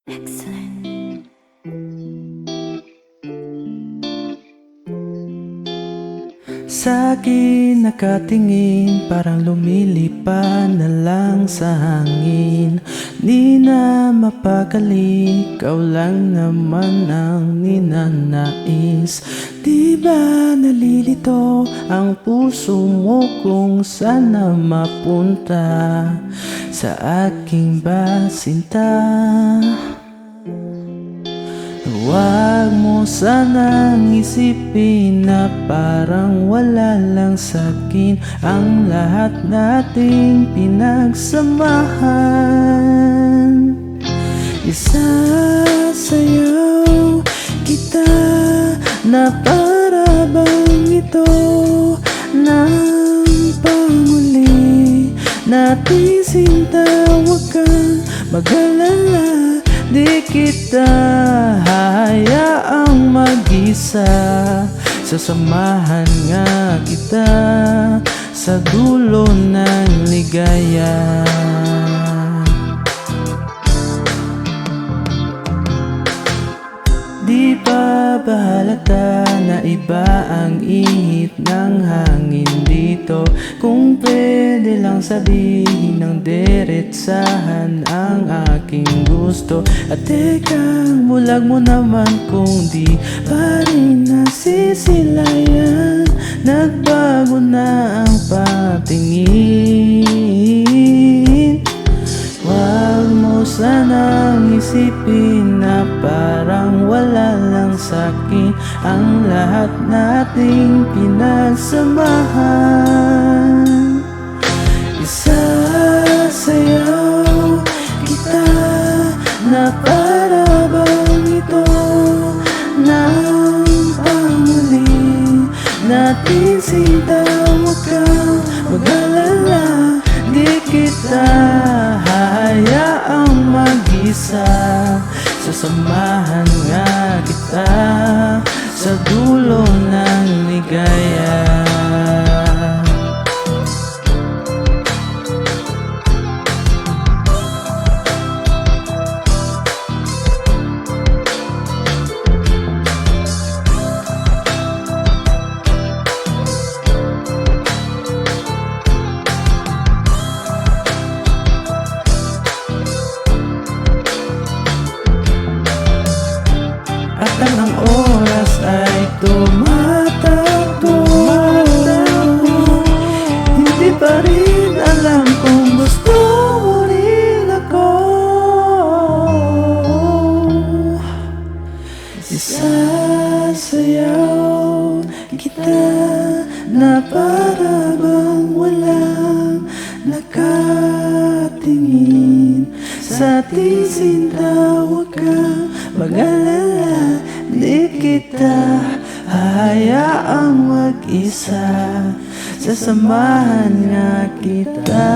Excellent. Sa akin nakatingin, parang lumilipad na lang sa hangin. Di na mapakali, ikaw lang naman ang ninanais. Di ba nalilito ang puso mo kung sana mapunta sa aking basinta? Huwag mo sanang isipin na parang wala lang sa'kin ang lahat nating pinagsamahan. Isasayaw kita na para bang ito ng panguli nating sinta. Huwag kang mag-alala, di kita hayaang mag-isa. Sasamahan nga kita sa dulo ng ligaya. Di pa bahalata na iba ang ihip ng hangin dito. Kung pwede lang sabihin ng diretsahan ang aking gusto. At teka, bulag mo naman kung di pa rin nasisilayan. Nagbago na ang patingin. Huwag mo sanang isipin na parang wala lang sa'kin ang lahat nating pinagsamahan. Isasayaw kita na para bang ito ng panguli natin sinta. Huwag kang mag-alala, di kita hayaang mag-isa. Sasamahan nga kita sa dulo ng ligaya. At ang oras ay tumatakbo. Hindi pa rin alam kung gusto mo rin ako. Isasayaw kita na para bang walang nakatingin sa ating sinta. Huwag kang mag-alala, di kita hayaang mag-isa. Sasamahan nga kita.